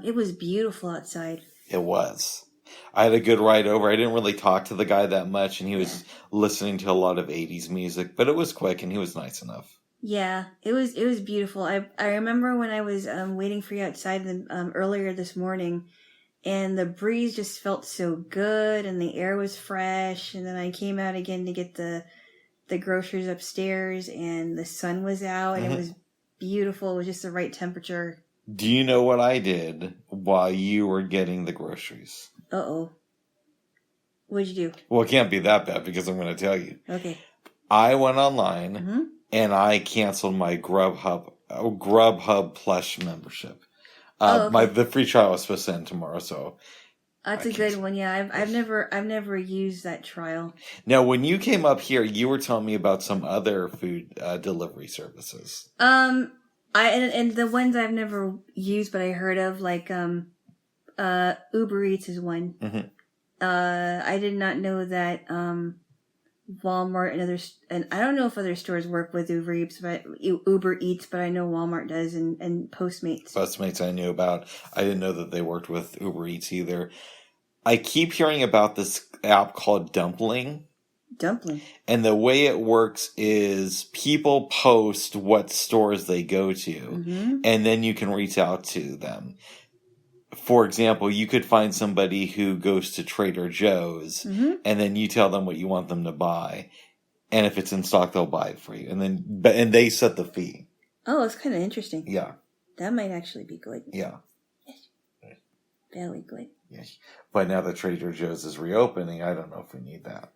It was beautiful outside. It was. I had a good ride over. I didn't really talk to the guy that much, and he was listening to a lot of 80s music, but it was quick, and he was nice enough. Yeah, it was beautiful. I remember when I was waiting for you outside earlier this morning, and the breeze just felt so good, and the air was fresh, and then I came out again to get the groceries upstairs, and the sun was out, and it was beautiful. It was just the right temperature. Do you know what I did while you were getting the groceries? Uh-oh. What'd you do? Well, it can't be that bad because I'm going to tell you. Okay. I went online and I canceled my Grubhub Plus membership. The free trial was supposed to end tomorrow, so that's a good one. Yeah, I've never used that trial. Now, when you came up here, you were telling me about some other food delivery services. And the ones I've never used but I heard of, like Uber Eats is one. Mm-hmm. I did not know that Walmart and others, and I don't know if other stores work with Uber Eats, but I know Walmart does, and Postmates. Postmates I knew about. I didn't know that they worked with Uber Eats either. I keep hearing about this app called Dumpling. And the way it works is people post what stores they go to, and then you can reach out to them. For example, you could find somebody who goes to Trader Joe's, and then you tell them what you want them to buy, and if it's in stock, they'll buy it for you, and they set the fee. Oh, it's kind of interesting. Yeah, that might actually be good. Yeah, yes, very good. Yes, but now that Trader Joe's is reopening, I don't know if we need that.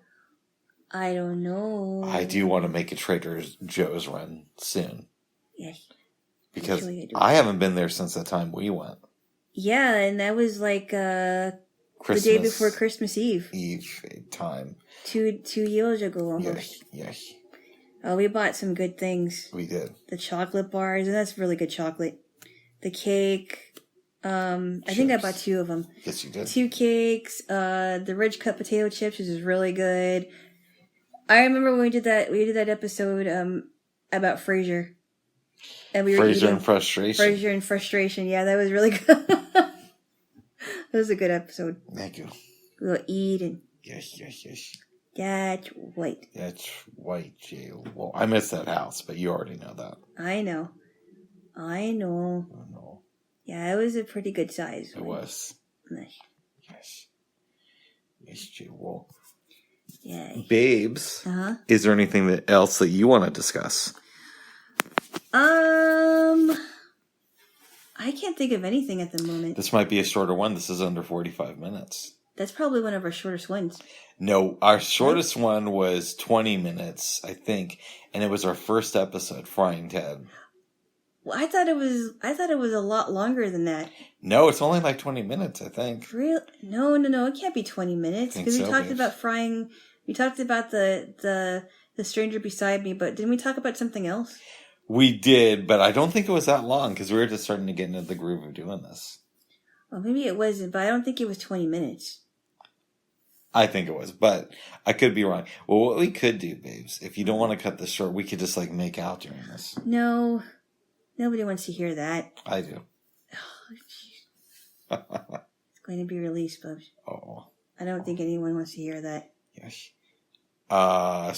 I don't know. I do want to make a Trader Joe's run soon. Yes. Because I haven't been there since the time we went. Yeah, and that was like the day before Christmas Eve. Time. 2 years ago almost. Yes. Oh, we bought some good things. We did. The chocolate bars, and that's really good chocolate. The cake. I think I bought 2 of them. Yes, you did. 2 cakes. The Ridge Cut potato chips, which is really good. I remember when we did that episode about Frasier. And we were Frasier and Frustration. Yeah, that was really good. That was a good episode. Thank you. We were eating. Yes. That's white. That's white, Jaylo. Well, I miss that house, but you already know that. I know. I know. Yeah, it was a pretty good size. It was. Nice. Yes, Jaylo. Yeah. Babes, is there anything else that you want to discuss? I can't think of anything at the moment. This might be a shorter one. This is under 45 minutes. That's probably one of our shortest ones. No, our shortest one was 20 minutes, I think, and it was our first episode, Frying Ted. Well, I thought it was a lot longer than that. No, it's only like 20 minutes, I think. Real? No, it can't be 20 minutes because we talked about frying. We talked about the stranger beside me, but didn't we talk about something else? We did, but I don't think it was that long because we were just starting to get into the groove of doing this. Well, maybe it wasn't, but I don't think it was 20 minutes. I think it was, but I could be wrong. Well, what we could do, babes, if you don't want to cut this short, we could just make out during this. No, nobody wants to hear that. I do. Oh, it's going to be released, Bubs. Oh. I don't think anyone wants to hear that. Yes.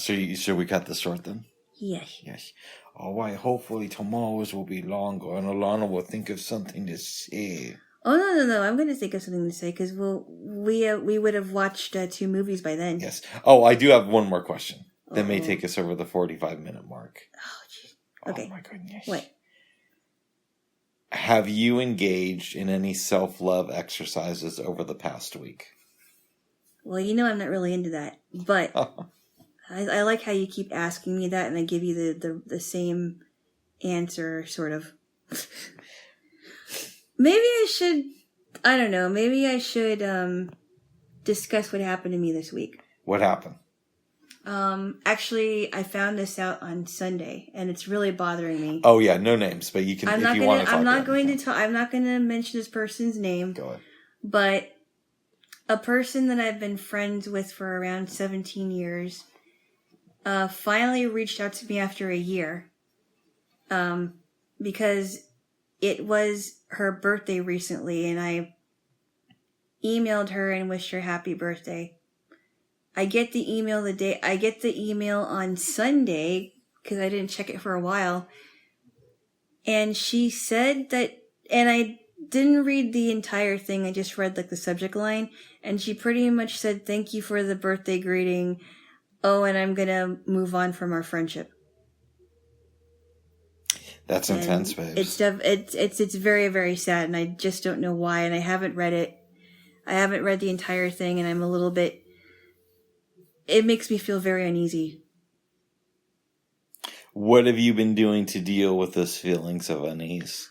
Should we cut this short then? Yes. All right. Hopefully tomorrow's will be longer, and Alana will think of something to say. Oh no! I'm going to think of something to say because we would have watched 2 movies by then. Yes. Oh, I do have one more question that may take us over the 45-minute mark. Oh, jeez. Okay. Oh my goodness. What? Have you engaged in any self-love exercises over the past week? Well, I'm not really into that, but I like how you keep asking me that and I give you the same answer, sort of. Maybe I should, I don't know, maybe I should discuss what happened to me this week. What happened? Actually, I found this out on Sunday, and it's really bothering me. Oh yeah, no names, but you can if you want to talk. I'm not going to talk. I'm not going to mention this person's name. Go ahead. But a person that I've been friends with for around 17 years, finally reached out to me after a year, because it was her birthday recently, and I emailed her and wished her happy birthday. I get the email on Sunday, because I didn't check it for a while. And she said that, and I didn't read the entire thing, I just read like the subject line. And she pretty much said, "Thank you for the birthday greeting. Oh, and I'm gonna move on from our friendship." That's intense, babe. It's very, very sad, and I just don't know why, and I haven't read it. I haven't read the entire thing, and I'm a little bit... It makes me feel very uneasy. What have you been doing to deal with those feelings of unease?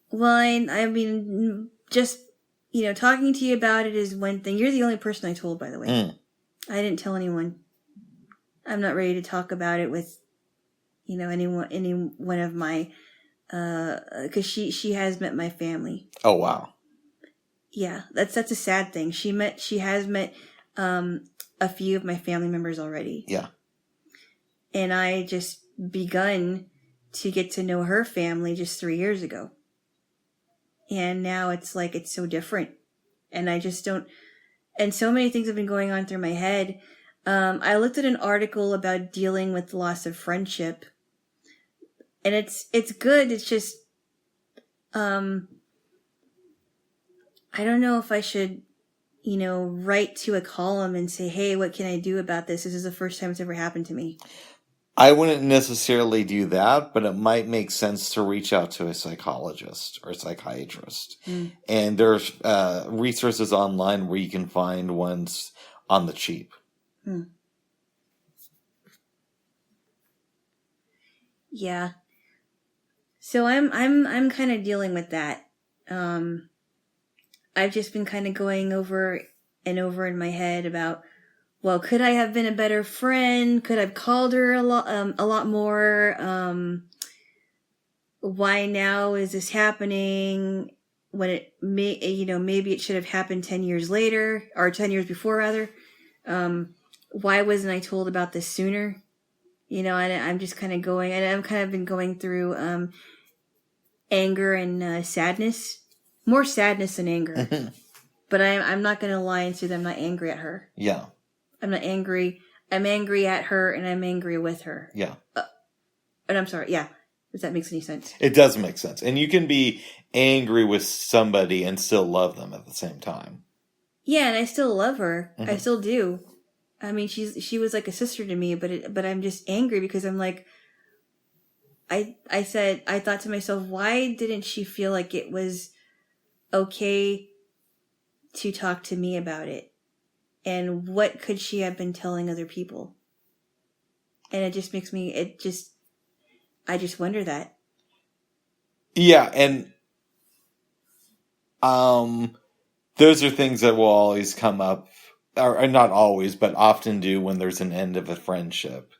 Well, I mean, just, talking to you about it is one thing. You're the only person I told, by the way. I didn't tell anyone. I'm not ready to talk about it with, any one of my, because she has met my family. Oh, wow. Yeah, that's a sad thing. She has met, a few of my family members already. Yeah. And I just begun to get to know her family just 3 years ago. And now it's like, it's so different. And I just don't, and so many things have been going on through my head. I looked at an article about dealing with loss of friendship. And it's good. It's just, I don't know if I should, write to a column and say, "Hey, what can I do about this? This is the first time it's ever happened to me." I wouldn't necessarily do that, but it might make sense to reach out to a psychologist or a psychiatrist. And there's resources online where you can find ones on the cheap. Yeah. So I'm kind of dealing with that. I've just been kind of going over and over in my head about, well, could I have been a better friend? Could I have called her a lot more? Why now is this happening when it maybe it should have happened 10 years later, or 10 years before rather. Why wasn't I told about this sooner? And I'm just kind of going, and I've kind of been going through, anger and, sadness. More sadness than anger. But I'm not going to lie and say that I'm not angry at her. Yeah. I'm not angry. I'm angry at her, and I'm angry with her. Yeah. And I'm sorry. Yeah. If that makes any sense. It does make sense. And you can be angry with somebody and still love them at the same time. Yeah, and I still love her. I still do. I mean, she was like a sister to me, but I'm just angry because I'm like, I thought to myself, why didn't she feel like it was okay to talk to me about it? And what could she have been telling other people? And it just makes me, I just wonder that. Yeah, and those are things that will always come up, or not always, but often do when there's an end of a friendship.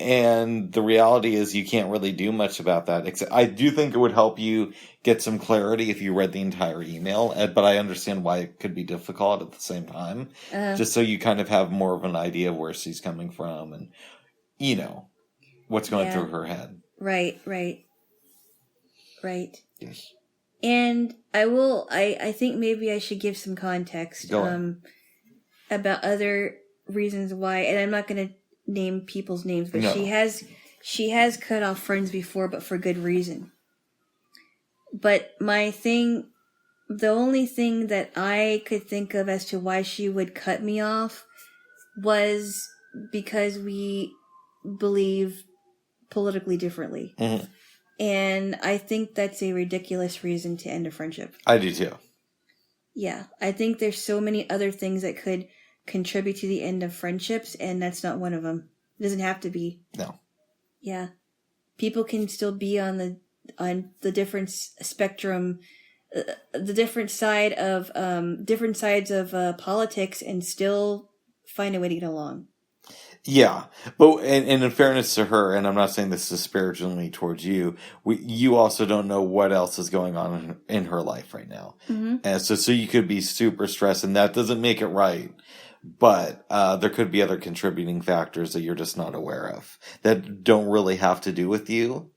And the reality is you can't really do much about that. Except I do think it would help you get some clarity if you read the entire email, but I understand why it could be difficult at the same time. Just so you kind of have more of an idea of where she's coming from and, what's going through her head. Right. Yes. And I think maybe I should give some context about other reasons why, and I'm not going to name people's names, but she has cut off friends before, but for good reason. But the only thing that I could think of as to why she would cut me off was because we believe politically differently. Mm-hmm. And I think that's a ridiculous reason to end a friendship. I do too. Yeah. I think there's so many other things that could contribute to the end of friendships, and that's not one of them. It doesn't have to be. No. Yeah. People can still be on the different spectrum, the different sides of politics, and still find a way to get along. Yeah, but and in fairness to her, and I'm not saying this disparagingly towards you, you also don't know what else is going on in her life right now, and so you could be super stressed, and that doesn't make it right. But there could be other contributing factors that you're just not aware of that don't really have to do with you.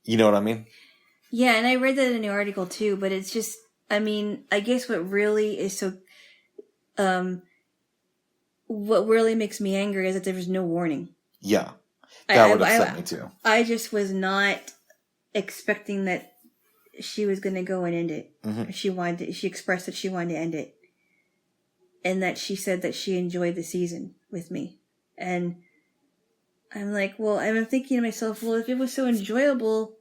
You know what I mean? Yeah, and I read that in the article too. But it's just, I mean, I guess what really is so. What really makes me angry is that there was no warning. Yeah. That would upset me too. I just was not expecting that she was going to go and end it. Mm-hmm. She expressed that she wanted to end it. And that she said that she enjoyed the season with me. And I'm like, well, I'm thinking to myself, well, if it was so enjoyable,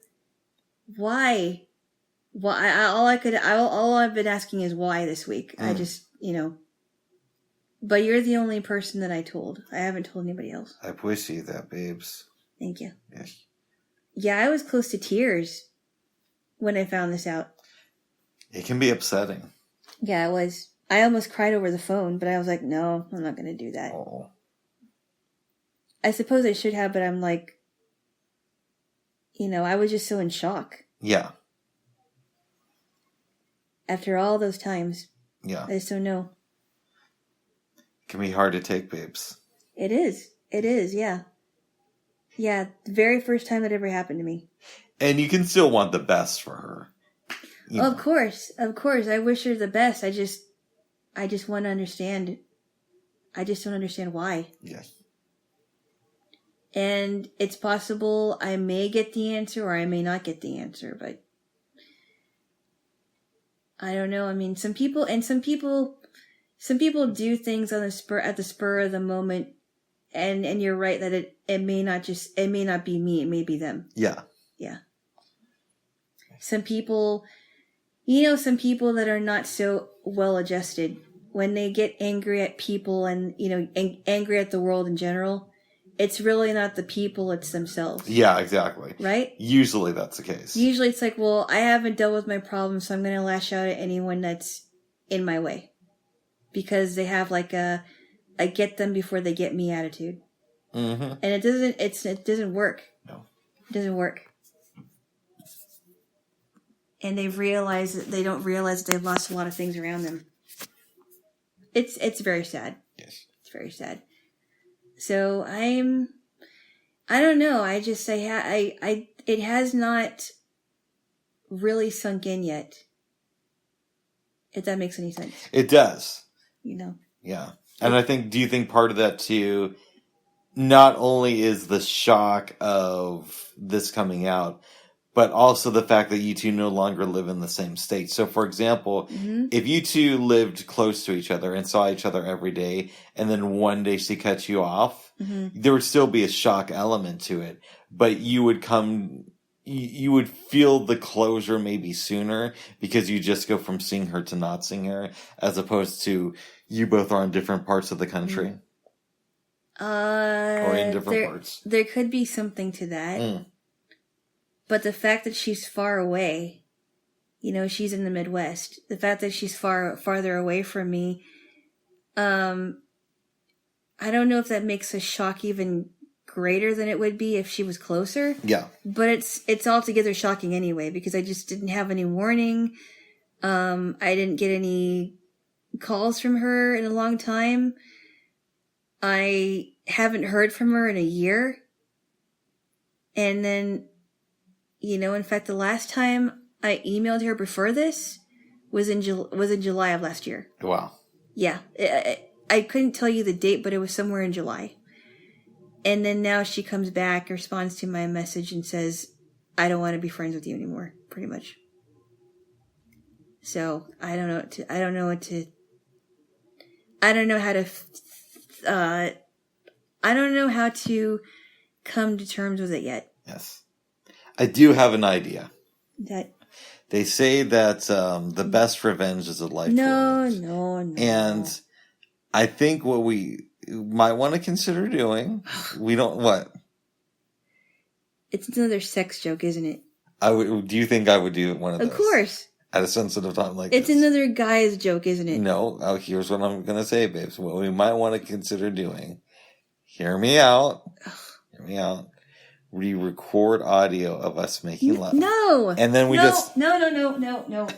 why? All I've been asking is why this week. I just, But you're the only person that I told. I haven't told anybody else. I appreciate that, babes. Thank you. Yes. Yeah, I was close to tears when I found this out. It can be upsetting. Yeah, it was. I almost cried over the phone, but I was like, no, I'm not going to do that. Oh. I suppose I should have, but I'm like, I was just so in shock. Yeah. After all those times. Yeah. I just don't know. It can be hard to take, babes. It is. It is, yeah. Yeah, the very first time that ever happened to me. And you can still want the best for her. Of course. I wish her the best. I just want to understand. I just don't understand why. Yes. And it's possible I may get the answer or I may not get the answer, but I don't know. I mean, some people do things at the spur of the moment, and you're right that it may not be me, it may be them. Yeah. Yeah. Some people that are not so well adjusted, when they get angry at people and, angry at the world in general, it's really not the people, it's themselves. Yeah, exactly. Right? Usually that's the case. Usually it's like, well, I haven't dealt with my problem, so I'm going to lash out at anyone that's in my way. Because they have like a get them before they get me attitude. Mm-hmm. And it doesn't work. No. It doesn't work. And they don't realize that they've lost a lot of things around them. It's very sad. Yes. It's very sad. So I don't know. It has not really sunk in yet. If that makes any sense. It does. Yeah. And do you think part of that too, not only is the shock of this coming out, but also the fact that you two no longer live in the same state. So, for example, if you two lived close to each other and saw each other every day, and then one day she cut you off, there would still be a shock element to it. But you would feel the closure maybe sooner because you just go from seeing her to not seeing her, as opposed to you both are in different parts of the country. Or in different parts. There could be something to that. But the fact that she's far away, she's in the Midwest. The fact that she's farther away from me, I don't know if that makes a shock even greater than it would be if she was closer. Yeah. But it's altogether shocking anyway, because I just didn't have any warning. I didn't get any calls from her in a long time. I haven't heard from her in a year. And then, in fact, the last time I emailed her before this was in July of last year. Wow. Yeah. I couldn't tell you the date, but it was somewhere in July. And then now she comes back, responds to my message and says, I don't want to be friends with you anymore, pretty much. So I don't know how to come to terms with it yet. Yes. I do have an idea. That they say that the best revenge is a life. No. And I think what we might want to consider doing, what? It's another sex joke, isn't it? Do you think I would do one of those? Of course. At a sensitive time like this. It's another guy's joke, isn't it? No. Here's what I'm going to say, babes. What we might want to consider doing. Hear me out. Hear me out. We record audio of us making love. No. And then we No. just... No.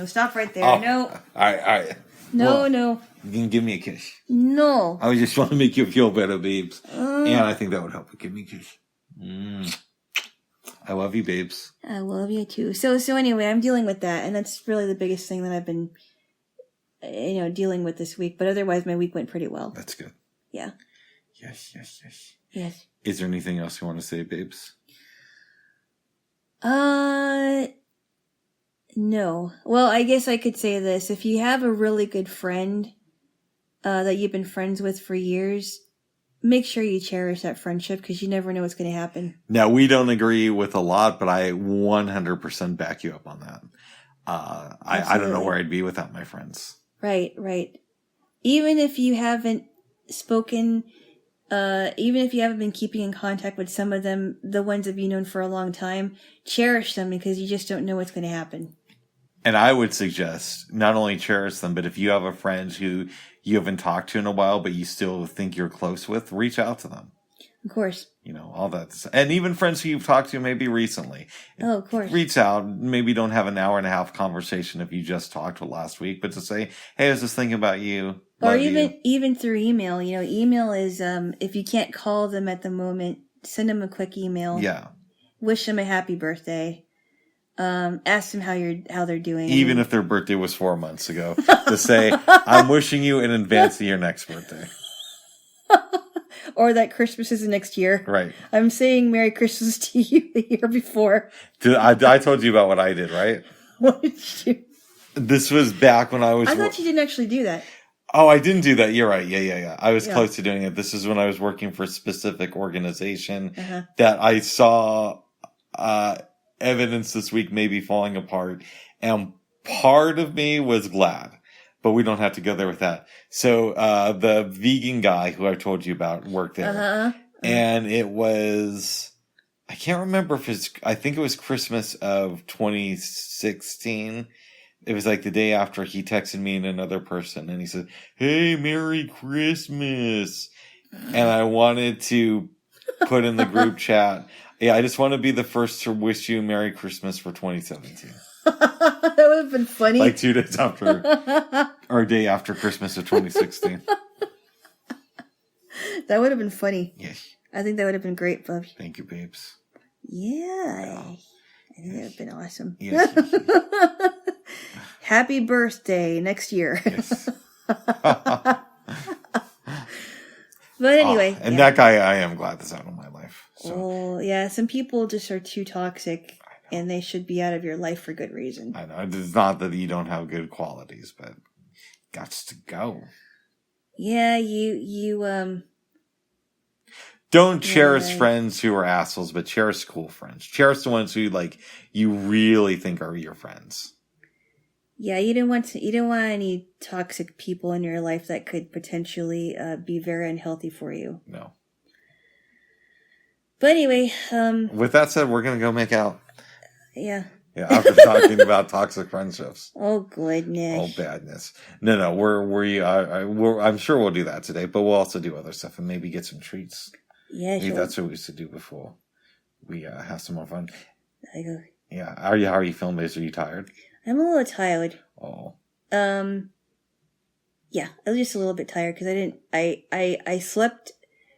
Stop right there. Oh. No. All right. No, well, no. You can give me a kiss. No. I just want to make you feel better, babes. And I think that would help. Give me a kiss. I love you, babes. I love you too. So anyway, I'm dealing with that, and that's really the biggest thing that I've been, dealing with this week. But otherwise, my week went pretty well. That's good. Yeah. Yes. Yes. Is there anything else you want to say, babes? No. Well, I guess I could say this. If you have a really good friend, that you've been friends with for years, make sure you cherish that friendship because you never know what's going to happen. Now, we don't agree with a lot, but I 100% back you up on that. I don't know where I'd be without my friends. Right. Even if you haven't spoken, even if you haven't been keeping in contact with some of them, the ones that you've known for a long time, cherish them because you just don't know what's going to happen. And I would suggest not only cherish them, but if you have a friend who you haven't talked to in a while, but you still think you're close with, reach out to them. Of course. All that. And even friends who you've talked to maybe recently. Oh, of course. Reach out. Maybe don't have an hour and a half conversation if you just talked last week, but to say, hey, I was just thinking about you. Or even through email. Email is, if you can't call them at the moment, send them a quick email. Yeah. Wish them a happy birthday. Ask them how they're doing. Even if their birthday was 4 months ago, to say, I'm wishing you in advance of your next birthday. Or that Christmas is the next year. Right. I'm saying Merry Christmas to you the year before. I told you about what I did, right? What did you do? This was back when I was... I thought you didn't actually do that. Oh, I didn't do that. You're right. Yeah. I was close to doing it. This is when I was working for a specific organization that I saw evidence this week maybe falling apart. And part of me was glad. But we don't have to go there with that. So, the vegan guy who I told you about worked there. And it was, I can't remember I think it was Christmas of 2016. It was like the day after he texted me and another person and he said, hey, Merry Christmas. And I wanted to put in the group chat, yeah, I just want to be the first to wish you Merry Christmas for 2017. That would have been funny. Like 2 days after, or a day after Christmas of 2016. That would have been funny. Yes. I think that would have been great, Bubby. Thank you, babes. Yeah. I think that would have been awesome. Yes. Happy birthday next year. Yes. But anyway. And that guy, I am glad that's out of my life. So. Oh, yeah. Some people just are too toxic. And they should be out of your life for good reason. I know. It's not that you don't have good qualities, but gots to go. Yeah, you don't cherish friends who are assholes, but cherish cool friends. Cherish the ones who, you really think are your friends. Yeah, you don't want any toxic people in your life that could potentially be very unhealthy for you. No. But anyway, with that said, we're going to go make out. Yeah. Yeah, after talking about toxic friendships. Oh goodness. Oh badness. No. I'm sure we'll do that today, but we'll also do other stuff and maybe get some treats. Yeah, maybe sure. That's what we used to do before we have some more fun. I go. Yeah. How are you feeling, Liz? Are you tired? I'm a little tired. Oh. Yeah, I was just a little bit tired because I slept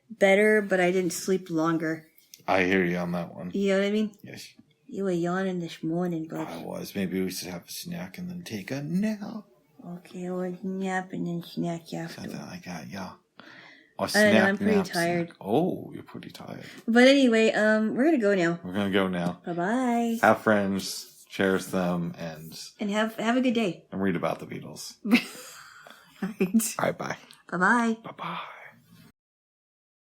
better, but I didn't sleep longer. I hear you on that one. You know what I mean? Yes. You were yawning this morning, bud. I was. Maybe we should have a snack and then take a nap. Okay, or nap and then snack after. Something like that, yeah. I don't know, I'm pretty tired. Snack. Oh, you're pretty tired. But anyway, we're gonna go now. We're gonna go now. Bye-bye. Have friends, cherish them, and have a good day. And read about the Beatles. All right. All right, bye. Bye-bye. Bye-bye.